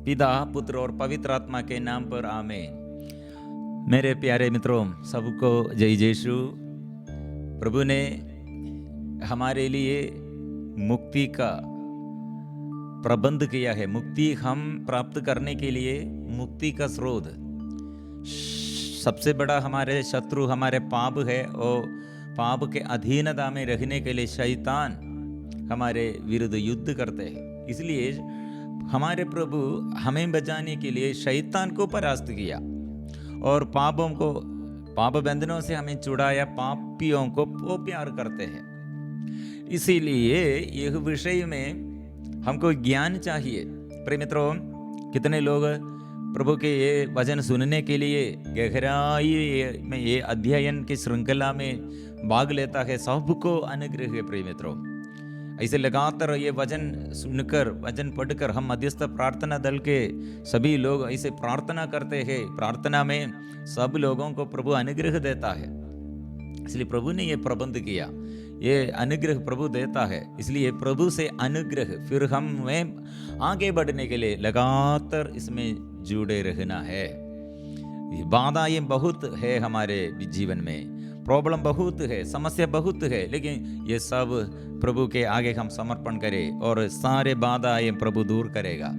पिता, पुत्र और पवित्र आत्मा के नाम पर आमीन। मेरे प्यारे मित्रों, सबको जय यीशु। प्रभु ने हमारे लिए मुक्ति का प्रबंध किया है। मुक्ति हम प्राप्त करने के लिए मुक्ति का स्रोत, सबसे बड़ा हमारे शत्रु हमारे पाप है और पाप के अधीनता में रहने के लिए शैतान हमारे विरुद्ध युद्ध करते हैं। इसलिए हमारे प्रभु हमें बचाने के लिए शैतान को परास्त किया और पाप बंधनों से हमें छुड़ाया। पापियों को वो प्यार करते हैं। इसीलिए यह विषय में हमको ज्ञान चाहिए। प्रिय मित्रों, कितने लोग प्रभु के ये वचन सुनने के लिए गहराई में ये अध्ययन की श्रृंखला में भाग लेता है। सबको अनुग्रह है। प्रिय मित्रों, ऐसे लगातार ये वचन सुनकर, वचन पढ़कर हम मध्यस्थ प्रार्थना दल के सभी लोग ऐसे प्रार्थना करते हैं। प्रार्थना में सब लोगों को प्रभु अनुग्रह देता है। इसलिए प्रभु ने ये प्रबंध किया, ये अनुग्रह प्रभु देता है। इसलिए प्रभु से अनुग्रह, फिर हमें आगे बढ़ने के लिए लगातार इसमें जुड़े रहना है। बाधाएं बहुत है हमारे जीवन में, प्रॉब्लम बहुत है, समस्या बहुत है, लेकिन ये सब प्रभु के आगे हम समर्पण करें और सारे बाधाएं प्रभु दूर करेगा।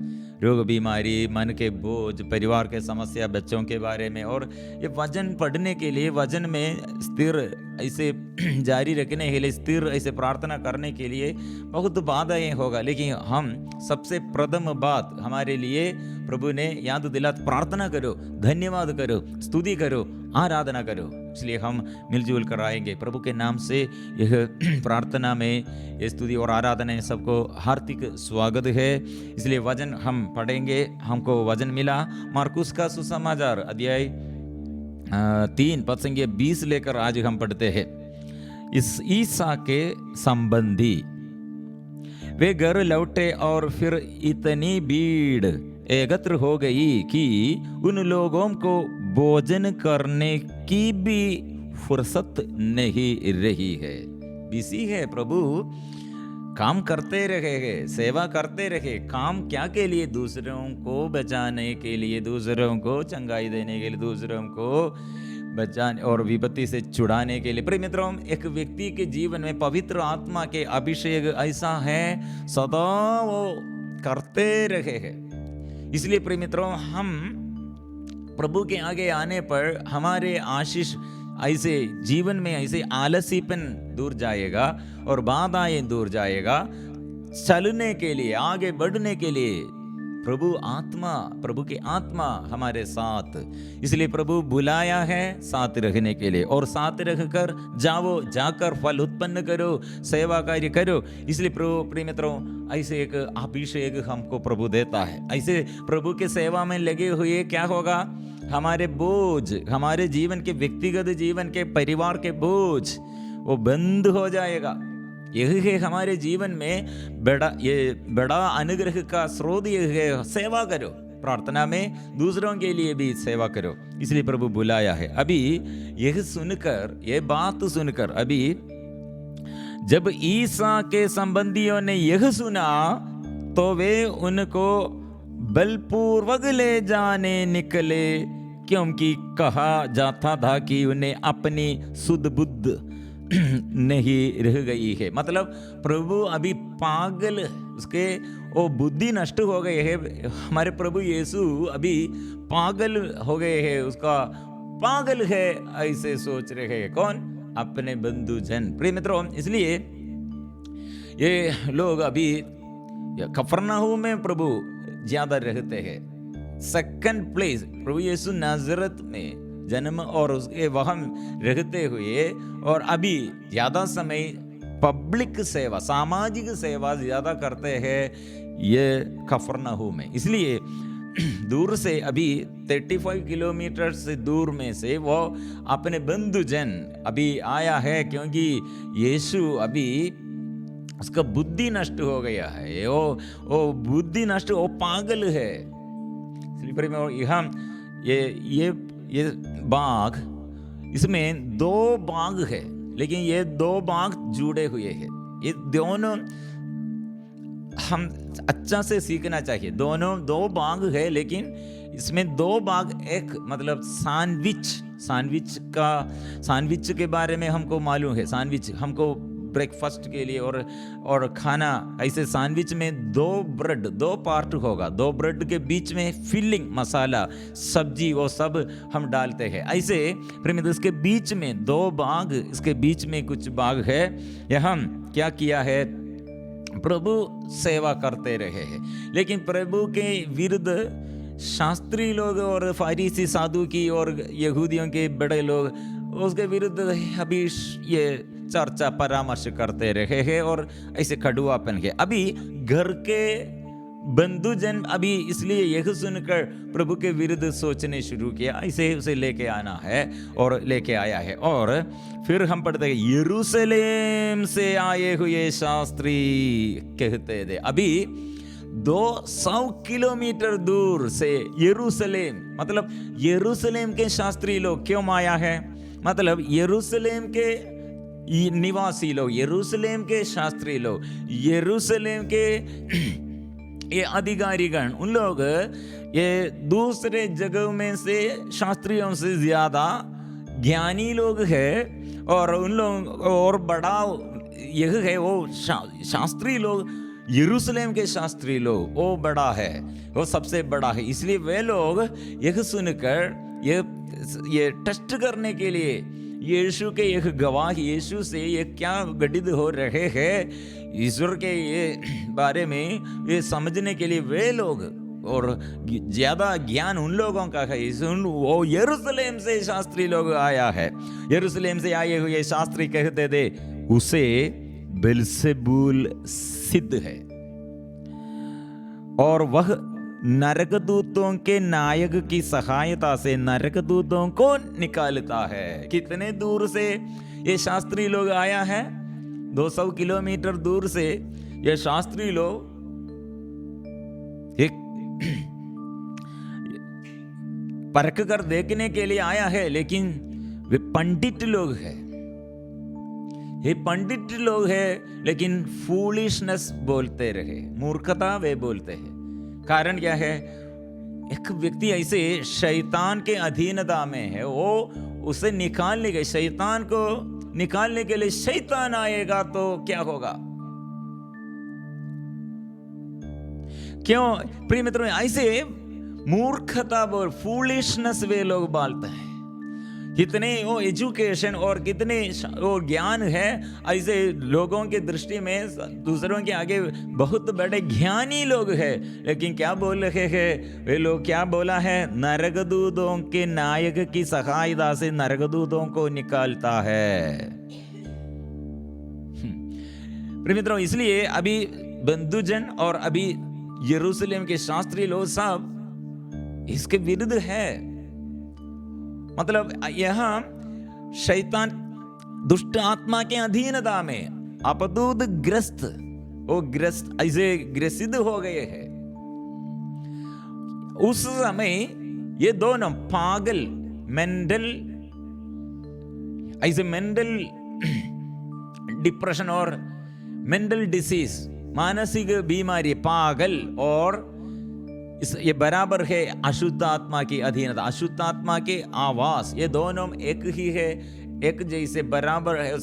रोग, बीमारी, मन के बोझ, परिवार के समस्या, बच्चों के बारे में, और ये वचन पढ़ने के लिए, वचन में स्थिर ऐसे जारी रखने के लिए, स्थिर ऐसे प्रार्थना करने के लिए बहुत बाधाएं होगा। लेकिन हम सबसे प्रथम बात हमारे लिए प्रभु ने याद दिला, प्रार्थना करो, धन्यवाद करो, स्तुति करो, आराधना करो। इसलिए हम मिलजुल कर आएंगे प्रभु के नाम से। यह प्रार्थना में ये स्तुति और आराधना सबको हार्दिक स्वागत है। इसलिए वचन हम पढ़ेंगे। हमको वचन मिला मार्कुस का सुसमाचार अध्याय 3 पद संख्या 20 लेकर आज हम पढ़ते हैं। इस ईसा के संबंधी वे घर लौटे और फिर इतनी भीड़ एकत्र हो गई कि उन लोगों को भोजन करने की भी फुर्सत नहीं रही है। बिजी है प्रभु, काम करते रहे, सेवा करते रहे। काम क्या के लिए? दूसरों को बचाने के लिए, दूसरों को चंगाई देने के लिए, दूसरों को बचाने और विपत्ति से छुड़ाने के लिए। प्रिय मित्रों, एक व्यक्ति के जीवन में पवित्र आत्मा के अभिषेक ऐसा है, सदा वो करते रहे हैं। इसलिए प्रिय मित्रों, हम प्रभु के आगे आने पर हमारे आशीष ऐसे जीवन में ऐसे आलसीपन दूर जाएगा और बाधाएं दूर जाएगा। चलने के लिए, आगे बढ़ने के लिए प्रभु की आत्मा हमारे साथ। इसलिए प्रभु बुलाया है साथ रहने के लिए, और साथ रहकर जाकर फल उत्पन्न करो, सेवा कार्य करो। इसलिए प्रभु, प्रिय मित्रों, ऐसे एक अभिषेक हमको प्रभु देता है। ऐसे प्रभु के सेवा में लगे हुए क्या होगा? हमारे बोझ, हमारे जीवन के, व्यक्तिगत जीवन के, परिवार के बोझ वो बंद हो जाएगा। यही है हमारे जीवन में बड़ा अनुग्रह का स्रोत। यह है, सेवा करो, प्रार्थना में दूसरों के लिए भी सेवा करो। इसलिए प्रभु बुलाया है। अभी ये बात सुनकर अभी जब ईसा के संबंधियों ने यह सुना तो वे उनको बलपूर्वक ले जाने निकले, क्योंकि कहा जाता था कि उन्हें अपनी सुध बुद्ध नहीं रह गई है। मतलब प्रभु अभी पागल, उसके वो बुद्धि नष्ट हो गए है। हमारे प्रभु यीशु अभी पागल हो गए हैं, उसका पागल है ऐसे सोच रहे हैं। कौन? अपने बंधु जन। प्रिय मित्रों, इसलिए ये लोग अभी कफरनहूम में प्रभु ज्यादा रहते हैं। सेकंड प्लेस प्रभु यीशु नाजरत में जन्म और उसके वहां रहते हुए, और अभी ज्यादा समय पब्लिक सेवा, सामाजिक सेवा ज्यादा करते हैं ये कफरनहूम में। इसलिए दूर से अभी 35 किलोमीटर से दूर में से वो अपने बंधुजन अभी आया है, क्योंकि यीशु अभी उसका बुद्धि नष्ट हो गया है। वो बुद्धि नष्ट, वो पागल है। यहाँ ये बाघ, इसमें 2 बाघ है, लेकिन ये 2 बाघ जुड़े हुए हैं। ये दोनों हम अच्छा से सीखना चाहिए। दोनों दो भाग है, लेकिन इसमें दो भाग, एक मतलब सैंडविच के बारे में हमको मालूम है। सैंडविच हमको ब्रेकफास्ट के लिए और खाना, ऐसे सैंडविच में दो पार्ट होगा। दो ब्रेड के बीच में फिलिंग, मसाला, सब्जी, वो सब हम डालते हैं। ऐसे प्रेम, इसके बीच में दो भाग, इसके बीच में कुछ भाग है। यहाँ क्या किया है, प्रभु सेवा करते रहे हैं, लेकिन प्रभु के विरुद्ध शास्त्री लोग और फारीसी, सादुकी और यहूदियों के बड़े लोग उसके विरुद्ध अभी ये चर्चा परामर्श करते रहे हैं और ऐसे कड़ुआपन के। अभी घर के बंधुजन अभी इसलिए यह सुनकर प्रभु के विरुद्ध सोचने शुरू किया, ऐसे उसे लेके आना है और लेके आया है। और फिर हम पढ़ते हैं, यरूशलेम से आए हुए शास्त्री कहते थे। अभी 200 किलोमीटर दूर से यरूशलेम, मतलब यरूशलेम के शास्त्री लोग क्यों आया है, मतलब यरूशलेम के निवासी लोग, यरूशलेम के शास्त्री लोग, यरूशलेम के ये अधिकारीगण, उन लोग ये दूसरे जगहों में से शास्त्रियों से ज्यादा ज्ञानी लोग हैं, और उन लोग और बड़ा यह है, वो शास्त्री लोग, यरूशलेम के शास्त्री लोग, वो बड़ा है, वो सबसे बड़ा है। इसलिए वे लोग यह सुनकर ये टेस्ट करने के लिए यीशु के एक गवाह, यीशु से ये क्या घटित हो रहे हैं ईश्वर के ये बारे में, ये समझने के लिए वे लोग, और ज्यादा ज्ञान उन लोगों का है। वो यरूशलेम से शास्त्री लोग आया है। यरूशलेम से आए हुए शास्त्री कहते थे उसे बेलसेबूल सिद्ध है, और वह नरकदूतों के नायक की सहायता से नरकदूतों को निकालता है। कितने दूर से ये शास्त्री लोग आया है, 200 किलोमीटर दूर से ये शास्त्री लोग एक परख कर देखने के लिए आया है, लेकिन वे पंडित लोग हैं। ये पंडित लोग हैं, लेकिन फूलिशनेस बोलते रहे, मूर्खता वे बोलते हैं। कारण क्या है, एक व्यक्ति ऐसे शैतान के अधीनता में है, वो उसे निकालने के, शैतान को निकालने के लिए शैतान आएगा तो क्या होगा। क्यों प्रिय मित्रों, ऐसे मूर्खता बोल, फूलिशनेस वे लोग बोलते हैं। कितने वो एजुकेशन और कितने वो ज्ञान है, ऐसे लोगों के दृष्टि में दूसरों के आगे बहुत बड़े ज्ञानी लोग हैं, लेकिन क्या बोल रहे हैं वे लोग, क्या बोला है, नरकदूतों के नायक की सहायता से नरकदूतों को निकालता है। प्रिय मित्रों, इसलिए अभी बंधुजन और अभी यरूशलेम के शास्त्री लोग सब इसके विरुद्ध है। मतलब यहाँ शैतान दुष्ट आत्मा के अधीनता में अपदूत ग्रस्त, वो ग्रस्त ऐसे ग्रसित हो गए हैं। उस समय ये दोनों पागल, मेंटल, ऐसे मेंटल डिप्रेशन और मेंटल डिसीज, मानसिक बीमारी, पागल और ये बराबर है अशुद्ध आत्मा की अधीनता, अशुद्ध आत्मा के आवास, ये दोनों एक ही है, एक जैसे बराबर है,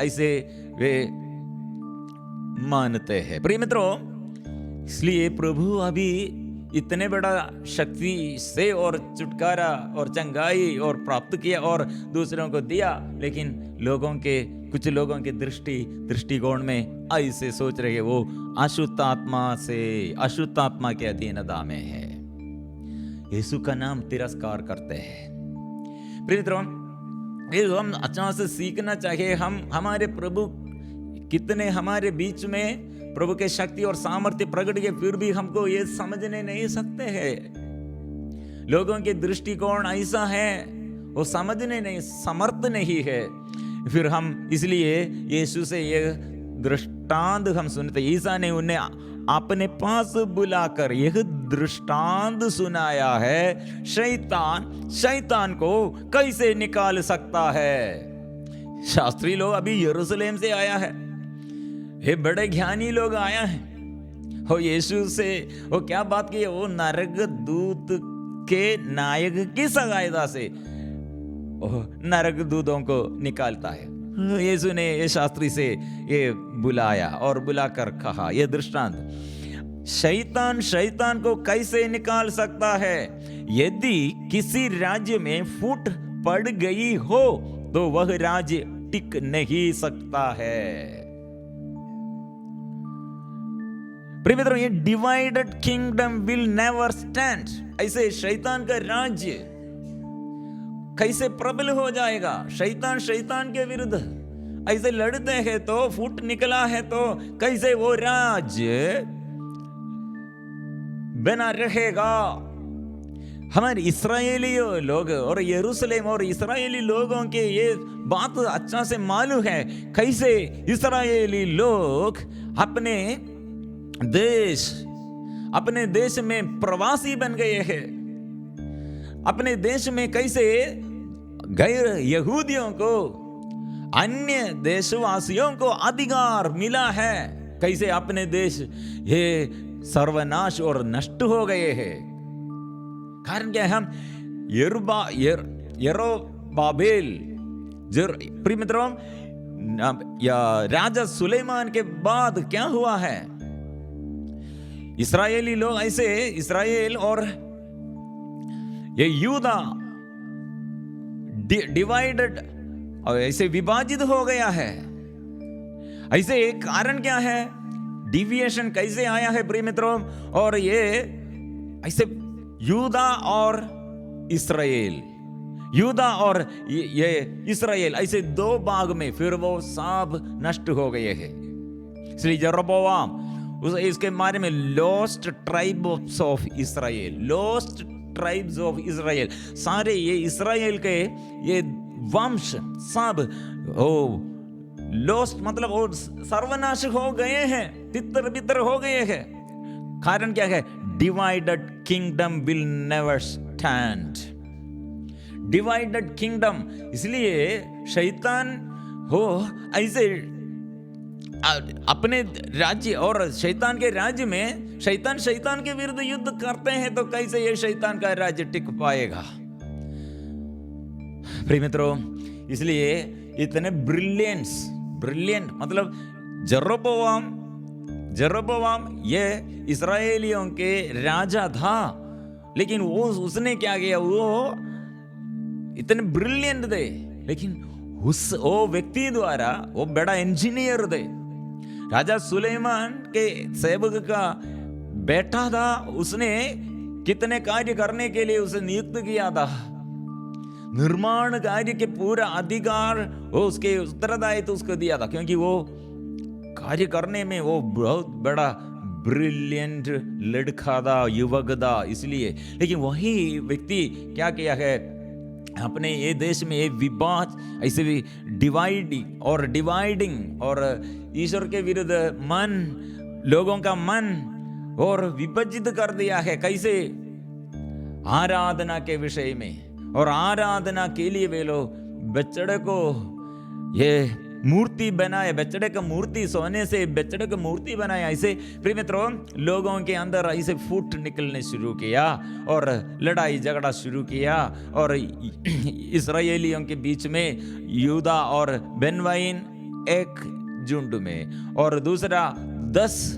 ऐसे वे मानते हैं। प्रिय मित्रों, इसलिए प्रभु अभी इतने बड़ा शक्ति से और छुटकारा और चंगाई और प्राप्त किया और दूसरों को दिया, लेकिन कुछ लोगों के दृष्टिकोण में ऐसे सोच रहे हैं वो अशुद्ध आत्मा के अधीनता में है, यीशु का नाम तिरस्कार करते हैं। प्रिय मित्रों, हम अच्छा से सीखना चाहिए, हमारे प्रभु कितने हमारे बीच में प्रभु के शक्ति और सामर्थ्य प्रकट के, फिर भी हमको ये समझने नहीं सकते हैं। लोगों के दृष्टिकोण ऐसा है, वो समझने नहीं समर्थ नहीं है। फिर हम इसलिए यीशु से ये दृष्टांत हम सुनते, ईसा ने उन्हें अपने पास बुलाकर यह दृष्टांत सुनाया है, शैतान को कैसे निकाल सकता है। शास्त्री लोग अभी यरूशलेम से आया है, ये बड़े ज्ञानी लोग आया है, वो यीशु से वो क्या बात की है, वो नरक दूत के नायक की सहायता से नरक दूतों को निकालता है। यीशु ने ये शास्त्री से ये बुलाया और बुलाकर कहा, ये दृष्टांत, शैतान को कैसे निकाल सकता है? यदि किसी राज्य में फूट पड़ गई हो तो वह राज्य टिक नहीं सकता है। प्रिय मित्रों, ये divided kingdom will never stand. ऐसे शैतान का राज्य कैसे प्रबल हो जाएगा? शैतान के विरुद्ध ऐसे लड़ते हैं तो फूट निकला है तो कैसे वो राज्य बना रहेगा? हमारे इस्राएली लोग और यरूशलेम और इस्राएली लोगों के ये बात अच्छा से मालूम है, कैसे इस्राएली लोग अपने देश में प्रवासी बन गए हैं। अपने देश में कैसे गैर यहूदियों को, अन्य देशवासियों को अधिकार मिला है, कैसे अपने देश ये सर्वनाश और नष्ट हो गए हैं। कारण क्या है? हम यरोबाबेल, प्रिय मित्रों, या राजा सुलेमान के बाद क्या हुआ है? इस्राएली लोग ऐसे, इस्राएल और ये यूदा डिवाइडेड और ऐसे विभाजित हो गया है। ऐसे एक कारण क्या है? डिविएशन कैसे आया है प्रिय मित्रों? और ये ऐसे यूदा और ये इस्राएल ऐसे दो भाग में फिर वो सब नष्ट हो गए हैं। इसलिए यरोबोआम इसके बारे में लॉस्ट ट्राइब्स ऑफ इस्राएल, सारे ये इस्राएल के ये वंश सब लॉस्ट मतलब वो सर्वनाश हो गए हैं, तितर बितर हो गए हैं। कारण क्या है? Divided kingdom will never stand. Divided kingdom, इसलिए शैतान हो ऐसे अपने राज्य और शैतान के राज्य में शैतान के विरुद्ध युद्ध करते हैं तो कैसे ये शैतान का राज्य टिक पाएगा? प्रिय मित्रों, इसलिए इतने ब्रिलियंट मतलब जरोबोआम ये इस्राएलियों के राजा था, लेकिन उसने क्या किया? वो इतने ब्रिलियंट थे, लेकिन वो व्यक्ति द्वारा वो बड़ा इंजीनियर थे। राजा सुलेमान के सेवक का बेटा था, उसने कितने कार्य करने के लिए उसे नियुक्त किया था। निर्माण कार्य के पूरा अधिकार वो उसके उत्तरदायित्व उसको दिया था, क्योंकि वो कार्य करने में वो बहुत बड़ा ब्रिलियंट लड़का था, युवक था इसलिए। लेकिन वही व्यक्ति क्या किया है? अपने ये देश में ये विवाद ऐसे भी डिवाइडिंग और ईश्वर के विरुद्ध लोगों का मन और विभाजित कर दिया है। कैसे? आराधना के विषय में, और आराधना के लिए वे लोग बछड़े को ये मूर्ति बनाए, बछड़े का मूर्ति, सोने से बछड़े का मूर्ति बनाया। ऐसे प्रिय मित्रों, लोगों के अंदर ऐसे फूट निकलने शुरू किया और लड़ाई झगड़ा शुरू किया, और इस्राएलियों के बीच में यूदा और बेन्यामीन एक झुंड में, और दूसरा 10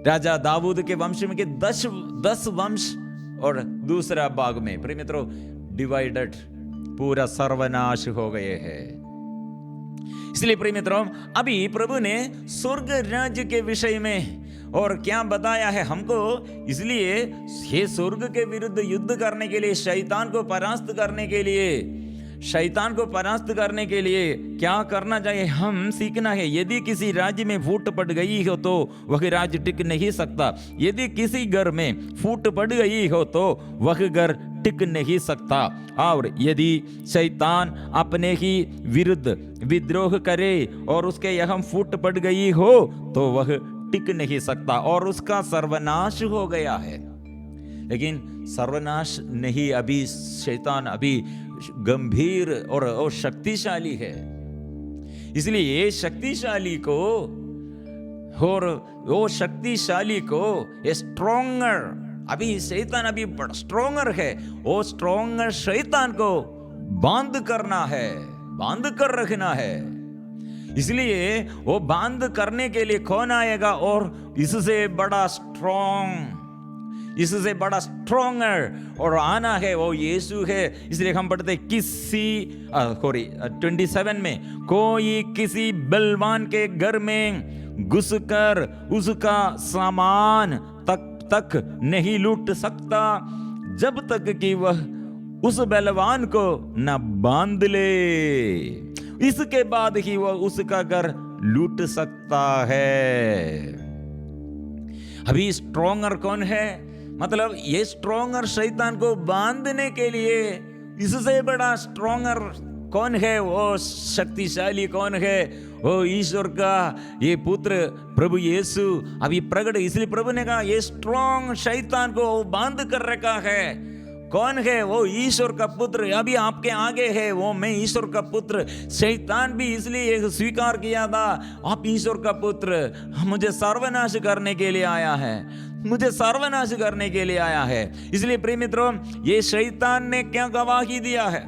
राजा दाऊद के वंश में के 10 वंश, और दूसरा भाग में प्रिय मित्रों डिवाइडेड, पूरा सर्वनाश हो गए हैं। इसलिए प्रिय मित्रों, अभी प्रभु ने स्वर्ग राज्य के विषय में और क्या बताया है हमको। इसलिए ये स्वर्ग के विरुद्ध युद्ध करने के लिए, शैतान को परास्त करने के लिए क्या करना चाहिए? हम सीखना है। यदि किसी राज्य में फूट पड़ गई हो तो वह राज्य टिक नहीं सकता। यदि किसी घर में फूट पड़ गई हो तो वह घर टिक नहीं सकता। और यदि शैतान अपने ही विरुद्ध विद्रोह करे और उसके यहाँ फूट पड़ गई हो तो वह टिक नहीं सकता और उसका सर्वनाश हो गया है। लेकिन सर्वनाश नहीं, अभी शैतान अभी गंभीर और शक्तिशाली है। इसलिए ये शक्तिशाली को और वो शक्तिशाली को ये स्ट्रोंगर, अभी शैतान अभी बड़ा स्ट्रोंगर है, वो स्ट्रोंगर शैतान को बांध करना है, बांध कर रखना है। इसलिए वो बांध करने के लिए कौन आएगा? और इससे बड़ा स्ट्रॉन्ग, इससे बड़ा स्ट्रोंगर और आना है वो यीशु है। इसलिए हम पढ़ते किसी 27 में, कोई किसी बलवान के घर में घुसकर उसका सामान तक नहीं लूट सकता जब तक कि वह उस बलवान को न बांध ले, इसके बाद ही वह उसका घर लूट सकता है। अभी स्ट्रोंगर कौन है? मतलब ये स्ट्रोंगर शैतान को बांधने के लिए, इससे बड़ा स्ट्रोंगर कौन है? वो शक्तिशाली कौन है? वो ईश्वर का ये पुत्र प्रभु यीशु अभी प्रकट। इसलिए प्रभु ने कहा ये स्ट्रोंग शैतान को बांध कर रखा है। कौन है? वो ईश्वर का पुत्र अभी आपके आगे है। वो मैं ईश्वर का पुत्र। शैतान भी इसलिए स्वीकार किया था, आप ईश्वर का पुत्र, मुझे सर्वनाश करने के लिए आया है, मुझे सर्वनाश करने के लिए आया है। इसलिए प्रिय मित्रों, ये शैतान ने क्या गवाही दिया है?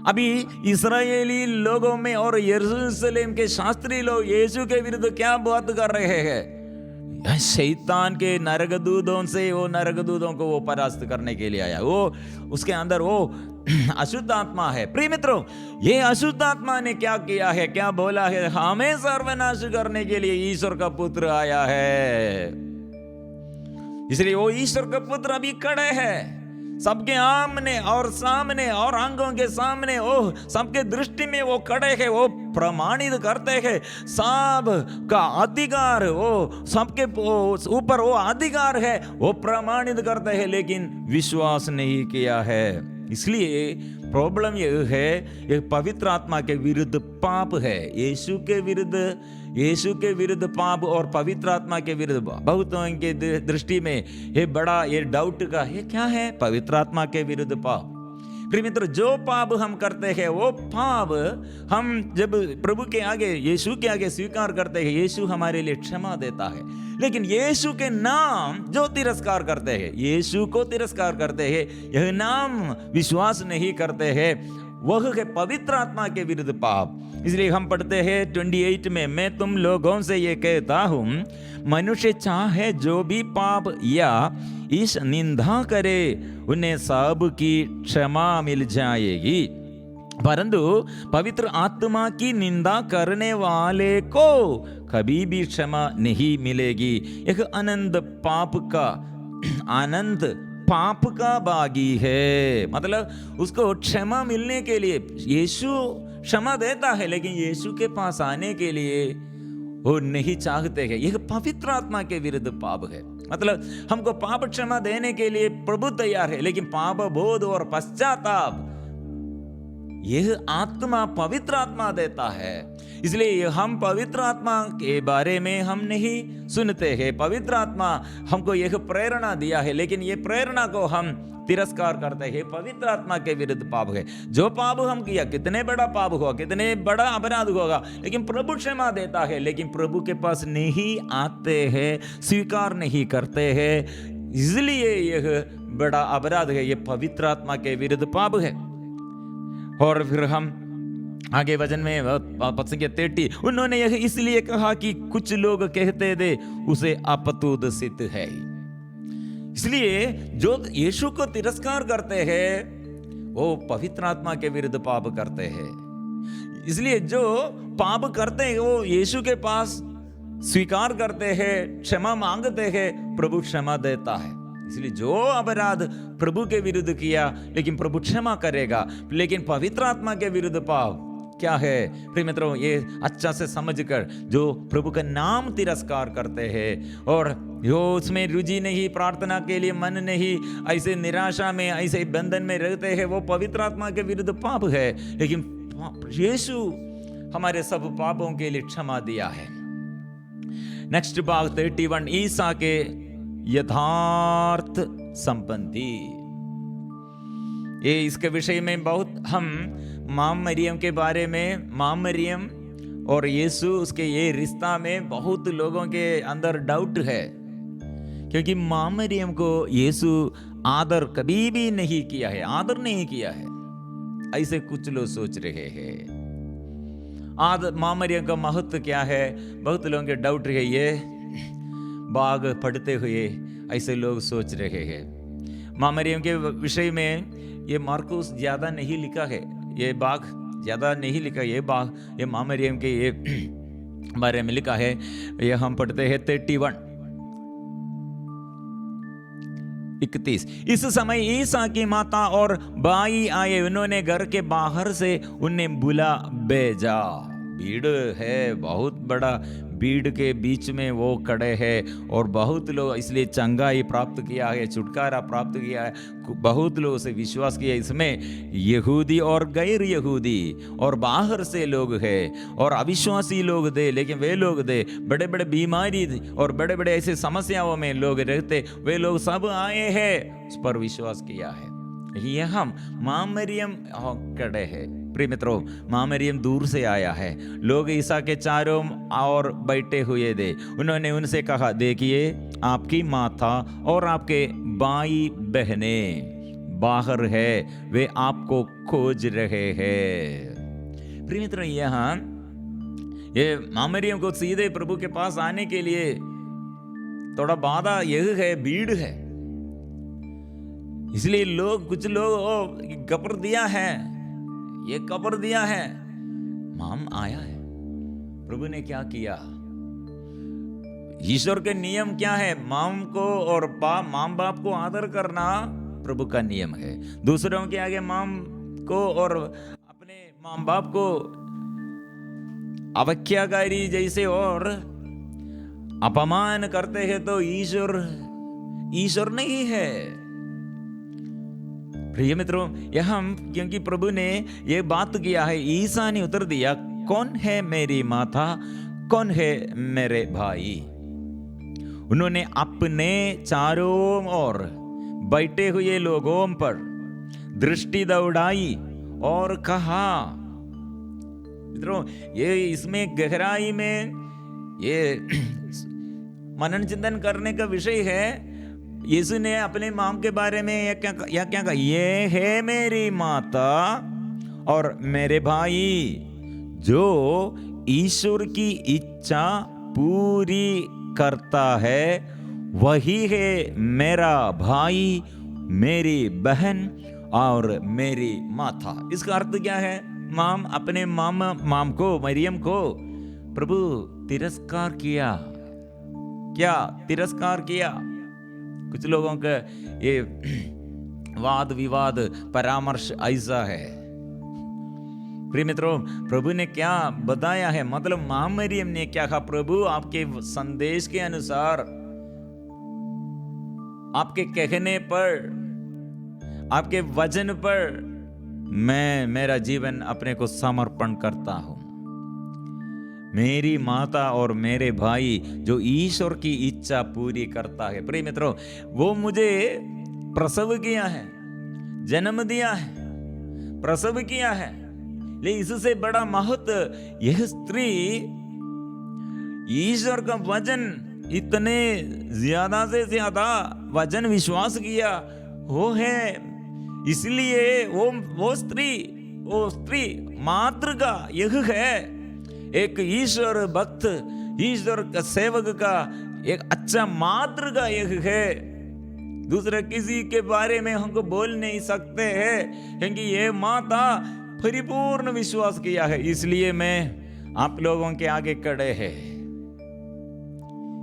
अभी इस्राएली लोगों में और यरूशलेम के शास्त्री लोग यीशु के विरुद्ध क्या बात कर रहे हैं? शैतान के नरकदूतों से, वो नरकदूतों को वो परास्त करने के लिए आया। वो उसके अंदर वो अशुद्ध आत्मा है। प्रिय मित्रों, ये अशुद्ध आत्मा ने क्या किया है, क्या बोला है? हमें सर्वनाश करने के लिए ईश्वर का पुत्र आया है। इसलिए वो ईश्वर का पुत्र अभी खड़े हैं सबके आमने और सामने और आंखों के सामने, वो सबके दृष्टि में वो खड़े हैं। वो प्रमाणित करते हैं सब का अधिकार, वो सबके ऊपर वो अधिकार है, वो प्रमाणित करते हैं, लेकिन विश्वास नहीं किया है। इसलिए प्रॉब्लम ये है, ये पवित्र आत्मा के विरुद्ध पाप है। यीशु के विरुद्ध पाप और पवित्र आत्मा के विरुद्ध, बहुतों के दृष्टि में ये बड़ा ये डाउट का ये क्या है? पवित्र आत्मा के विरुद्ध पाप। प्रिय मित्र, जो पाप हम करते हैं वो पाप हम जब प्रभु के आगे, यीशु के आगे स्वीकार करते हैं, यीशु हमारे लिए क्षमा देता है। लेकिन यीशु के नाम जो तिरस्कार करते हैं, यीशु को तिरस्कार करते हैं, यह नाम विश्वास नहीं करते हैं, वह है पवित्र आत्मा के विरुद्ध पाप। इसलिए हम पढ़ते हैं 28 में, मैं तुम लोगों से ये कहता हूं, मनुष्य चाहे जो भी पाप या इस निंदा करे, उन्हें सब की क्षमा मिल जाएगी, परंतु पवित्र आत्मा की निंदा करने वाले को कभी भी क्षमा नहीं मिलेगी। एक अनंत पाप का बागी है। मतलब उसको क्षमा मिलने के लिए यीशु क्षमा देता है, लेकिन यीशु के पास आने के लिए वो नहीं चाहते हैं। यह पवित्र आत्मा के विरुद्ध पाप है। मतलब हमको पाप क्षमा देने के लिए प्रभु तैयार है, लेकिन पाप बोध और पश्चाताप यह आत्मा, पवित्र आत्मा देता है। इसलिए हम पवित्र आत्मा के बारे में हम नहीं सुनते हैं। पवित्र आत्मा हमको यह प्रेरणा दिया है, लेकिन ये प्रेरणा को हम तिरस्कार करते हैं। पवित्र आत्मा के विरुद्ध पाप है। जो पाप हम किया, कितने बड़ा पाप हुआ, कितने बड़ा अपराध होगा, लेकिन प्रभु क्षमा देता है, लेकिन प्रभु के पास नहीं आते हैं, स्वीकार नहीं करते हैं। इसलिए यह बड़ा अपराध है, यह पवित्र आत्मा के विरुद्ध पाप है। और फिर हम आगे वचन में पद संख्या 30, उन्होंने यह इसलिए कहा कि कुछ लोग कहते थे उसे अपतुद सिद्ध है। इसलिए जो यीशु को तिरस्कार करते हैं वो पवित्र आत्मा के विरुद्ध पाप करते हैं। इसलिए जो पाप करते हैं वो यीशु के पास स्वीकार करते हैं, क्षमा मांगते हैं, प्रभु क्षमा देता है। इसलिए जो अपराध प्रभु के विरुद्ध किया, लेकिन प्रभु क्षमा करेगा, लेकिन पवित्र आत्मा के विरुद्ध पाप क्या है? प्रिय मित्रों, ये अच्छा से समझकर जो प्रभु का नाम तिरस्कार करते हैं और जो उसमें रुचि नहीं, प्रार्थना के लिए मन नहीं, ऐसे निराशा में, ऐसे बंधन में रहते हैं, वो पवित्र आत्मा के विरुद्ध पाप है। लेकिन यीशु हमारे सब पापों के लिए क्षमा दिया है। नेक्स्ट भाग 31, ईसा के यथार्थ संपत्ति। ये इसके विषय में बहुत हम मां मरियम के बारे में, मां मरियम और यीशु उसके ये रिश्ता में बहुत लोगों के अंदर डाउट है, क्योंकि माँ मरियम को यीशु आदर कभी भी नहीं किया है, आदर नहीं किया है, ऐसे कुछ लोग सोच रहे हैं। माँ मरियम का महत्व क्या है, बहुत लोगों के डाउट है, ये बाग पढ़ते हुए ऐसे लोग सोच रहे हैं। माँ मरियम के विषय में ये मार्कुस ज्यादा नहीं लिखा है, ये बाग ज्यादा नहीं लिखा, ये बाग ये माँ मरियम के ये बारे में लिखा है। ये हम पढ़ते हैं 31। इस समय ईसा की माता और भाई आए, उन्होंने घर के बाहर से उन्हें बुला भेजा। भीड़ है, बहुत बड़ा भीड़ के बीच में वो खड़े हैं और बहुत लोग इसलिए चंगाई प्राप्त किया है, छुटकारा प्राप्त किया है, बहुत लोग उसे विश्वास किया। इसमें यहूदी और गैर यहूदी और बाहर से लोग हैं और अविश्वासी लोग थे, लेकिन वे लोग थे बड़े बड़े बीमारी और बड़े बड़े ऐसे समस्याओं में लोग रहते, वे लोग सब आए हैं, उस पर विश्वास किया है। यहाँ माँ मरियम खड़े हैं। प्रिय मित्रों, माँ मरियम दूर से आया है, लोग ईसा के चारों ओर बैठे हुए थे। उन्होंने उनसे कहा, देखिए आपकी माता और आपके भाई बहने बाहर है, वे आपको खोज रहे हैं। प्रिय मित्रों, यहाँ ये माँ मरियम को सीधे प्रभु के पास आने के लिए थोड़ा बाधा यह है, भीड़ है, इसलिए कुछ लोग कब्र दिया है, ये कब्र दिया है। माम आया है, प्रभु ने क्या किया? ईश्वर के नियम क्या है? माम को और माम बाप को आदर करना प्रभु का नियम है। दूसरों के आगे माम को और अपने माम बाप को अवज्ञाकारी जैसे और अपमान करते हैं तो ईश्वर नहीं है। प्रिय मित्रों, यह क्योंकि प्रभु ने ये बात किया है, ईसा ने उत्तर दिया, कौन है मेरी माता, कौन है मेरे भाई? उन्होंने अपने चारों ओर बैठे हुए लोगों पर दृष्टि दौड़ाई और कहा। मित्रों, ये इसमें गहराई में ये मनन चिंतन करने का विषय है। यीशु ने अपने माम के बारे में क्या कहा? ये है मेरी माता और मेरे भाई, जो ईश्वर की इच्छा पूरी करता है, वही है मेरा भाई, मेरी बहन और मेरी माता। इसका अर्थ क्या है? माम अपने माम को, मरियम को प्रभु तिरस्कार किया। क्या तिरस्कार किया? कुछ लोगों का ये वाद विवाद परामर्श ऐसा है। प्रिय मित्रों, प्रभु ने क्या बताया है? मतलब माँ मरियम ने क्या कहा? प्रभु आपके संदेश के अनुसार, आपके कहने पर, आपके वचन पर मैं मेरा जीवन अपने को समर्पण करता हूं। मेरी माता और मेरे भाई जो ईश्वर की इच्छा पूरी करता है। प्रिय मित्रों, वो मुझे प्रसव किया है, जन्म दिया है, प्रसव किया है, लेकिन इससे बड़ा महत्व यह स्त्री ईश्वर का वचन इतने ज्यादा से ज्यादा वचन विश्वास किया, वो है। इसलिए वो स्त्री मात्र का यह है, एक ईश्वर भक्त, ईश्वर का सेवक का एक अच्छा मात्र का यह है। दूसरे किसी के बारे में हमको बोल नहीं सकते हैं, क्योंकि ये माता परिपूर्ण विश्वास किया है। इसलिए मैं आप लोगों के आगे खड़े हैं।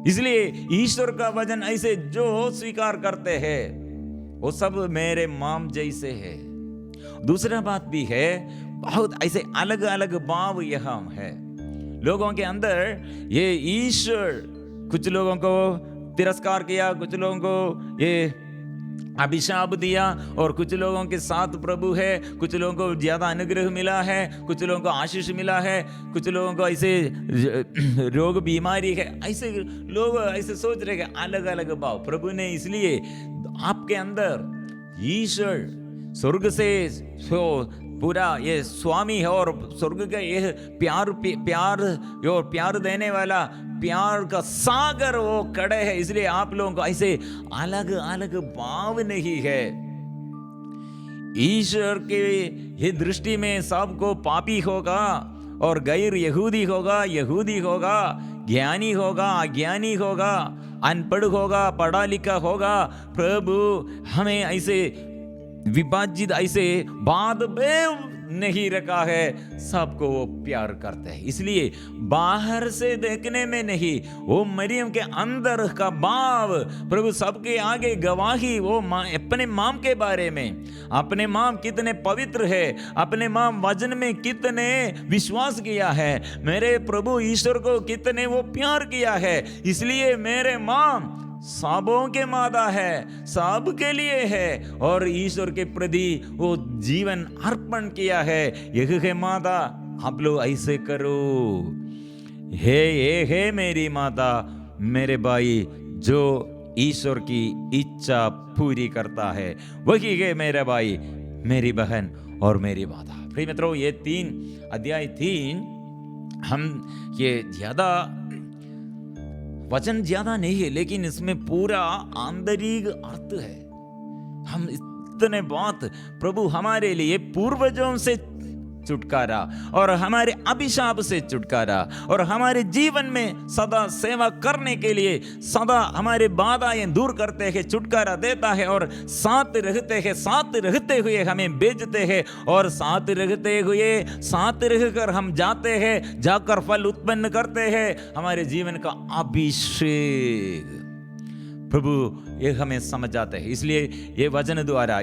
इसलिए ईश्वर का वचन ऐसे जो स्वीकार करते हैं, वो सब मेरे माम जैसे है। दूसरा बात भी है, बहुत ऐसे अलग अलग भाव यहाँ है लोगों के अंदर। ये ईश्वर कुछ लोगों को तिरस्कार किया, कुछ लोगों को ये अभिशाप दिया, और कुछ लोगों के साथ प्रभु है, कुछ लोगों को ज्यादा अनुग्रह मिला है, कुछ लोगों को आशीष मिला है, कुछ लोगों को ऐसे रोग बीमारी है। ऐसे लोग ऐसे सोच रहे हैं, अलग अलग भाव। प्रभु ने इसलिए आपके अंदर ईश्वर स्वर्ग से पूरा ये स्वामी है और स्वर्ग का ये प्यार देने वाला प्यार का सागर वो खड़े है। इसलिए आप लोगों को ऐसे अलग अलग भाव नहीं है। ईश्वर के ये दृष्टि में सबको पापी होगा और गैर यहूदी होगा, यहूदी होगा, ज्ञानी होगा, अज्ञानी होगा, अनपढ़ होगा, पढ़ा लिखा होगा। प्रभु हमें ऐसे विभाजित, ऐसे भेद नहीं रखा है, सबको वो प्यार करते हैं। इसलिए बाहर से देखने में नहीं, वो मरियम के अंदर का भाव, प्रभु सबके आगे गवाही, वो अपने माम के बारे में, अपने माम कितने पवित्र है, अपने माम वचन में कितने विश्वास किया है, मेरे प्रभु ईश्वर को कितने वो प्यार किया है। इसलिए मेरे माम सबों के माता है, सब के लिए है और ईश्वर के प्रति वो जीवन अर्पण किया है। यह है माता, आप लोग ऐसे करो। हे मेरी माता, मेरे भाई, जो ईश्वर की इच्छा पूरी करता है वही है मेरा भाई, मेरी बहन और मेरी माता। प्रिय मित्रों, ये अध्याय 3 हम ये ज्यादा वचन ज्यादा नहीं है, लेकिन इसमें पूरा आंतरिक अर्थ है। हम इतने बात, प्रभु हमारे लिए पूर्वजों से छुटकारा और हमारे अभिशाप से छुटकारा और हमारे जीवन में सदा सेवा करने के लिए सदा हमारे बाधाएं दूर करते हैं, छुटकारा देता है और साथ रहते हुए हमें भेजते हैं और साथ रहते हुए साथ रहकर हम जाते हैं, जाकर फल उत्पन्न करते हैं, हमारे जीवन का अभिषेक प्रभु ये हमें समझ जाते हैं। इसलिए ये वचनों द्वारा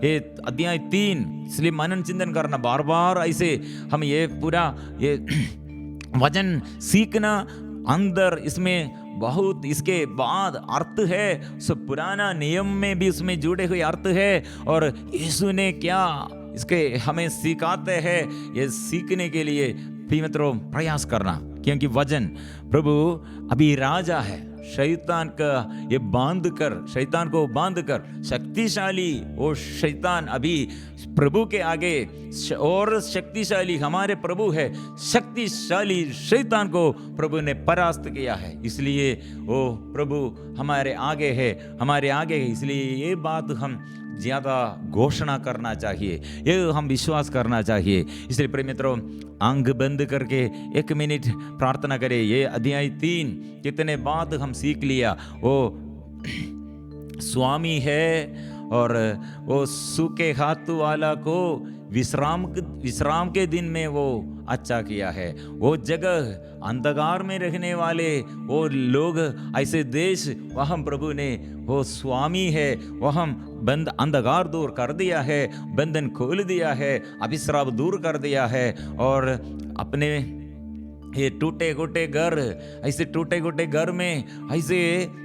ये अध्याय 3 इसलिए मनन चिंतन करना, बार बार ऐसे हम ये पूरा ये वचन सीखना, अंदर इसमें बहुत इसके बाद अर्थ है, सब पुराना नियम में भी उसमें जुड़े हुए अर्थ है और यीशु ने क्या इसके हमें सिखाते हैं, ये सीखने के लिए प्रिय मित्रों प्रयास करना, क्योंकि वचन प्रभु अभी राजा है। शैतान को बांध कर शक्तिशाली वो शैतान अभी प्रभु के आगे और शक्तिशाली हमारे प्रभु है, शक्तिशाली शैतान को प्रभु ने परास्त किया है। इसलिए वो प्रभु हमारे आगे है। इसलिए ये बात हम ज्यादा घोषणा करना चाहिए, ये हम विश्वास करना चाहिए। इसलिए प्रिय मित्रों, आंख बंद करके 1 मिनट प्रार्थना करें। ये अध्याय 3 कितने बात हम सीख लिया। वो स्वामी है और वो सूखे हाथ वाला को विश्राम के दिन में वो अच्छा किया है। वो जगह अंधकार में रहने वाले वो लोग, ऐसे देश, वह प्रभु ने वो स्वामी है, वह बंद अंधकार दूर कर दिया है, बंधन खोल दिया है, अभिश्राप दूर कर दिया है और अपने ये टूटे फूटे घर में ऐसे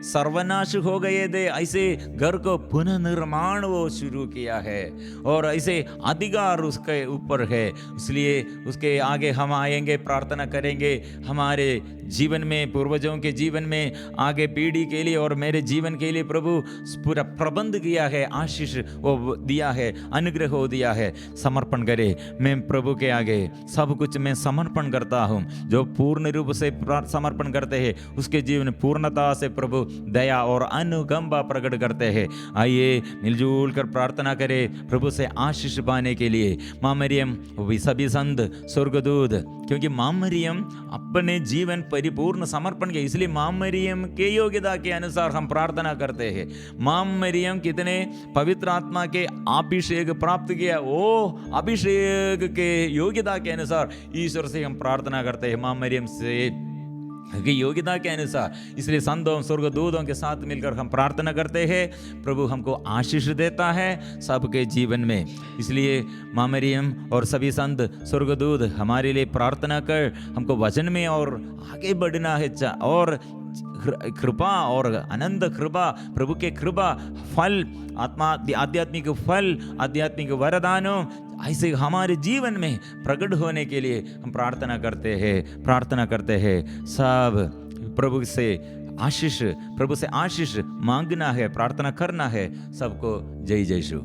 सर्वनाश हो गए थे, ऐसे घर को पुनर्निर्माण वो शुरू किया है और ऐसे अधिकार उसके ऊपर है। इसलिए उसके आगे हम आएंगे, प्रार्थना करेंगे हमारे जीवन में, पूर्वजों के जीवन में, आगे पीढ़ी के लिए और मेरे जीवन के लिए प्रभु पूरा प्रबंध किया है, आशीष वो दिया है, अनुग्रह हो दिया है। समर्पण करे, मैं प्रभु के आगे सब कुछ मैं समर्पण करता हूँ। जो पूर्ण रूप से समर्पण करते हैं उसके जीवन पूर्णता से प्रभु दया और अनुकंपा प्रकट करते हैं। आइए मिलजुल कर प्रार्थना करें प्रभु से आशीष पाने के लिए। मां मरियम, सभी संत, स्वर्गदूत, क्योंकि मां मरियम अपने जीवन परिपूर्ण समर्पण के, इसलिए मां मरियम के योग्यता के अनुसार हम प्रार्थना करते हैं। मां मरियम कितने पवित्र आत्मा के अभिषेक प्राप्त किया, वो अभिषेक के योग्यता के अनुसार ईश्वर से हम प्रार्थना करते हैं, मां मरियम से की योग्यता के अनुसार। इसलिए संतों स्वर्गदूतों के साथ मिलकर हम प्रार्थना करते हैं, प्रभु हमको आशीष देता है सबके जीवन में। इसलिए मां मरियम और सभी संत स्वर्गदूत हमारे लिए प्रार्थना कर, हमको वचन में और आगे बढ़ना है और कृपा और अनंत कृपा, प्रभु के कृपा, फल, आध्यात्मिक फल, आध्यात्मिक वरदानों ऐसे हमारे जीवन में प्रकट होने के लिए हम प्रार्थना करते हैं। सब प्रभु से आशीष मांगना है, प्रार्थना करना है। सबको जय जय यीशु।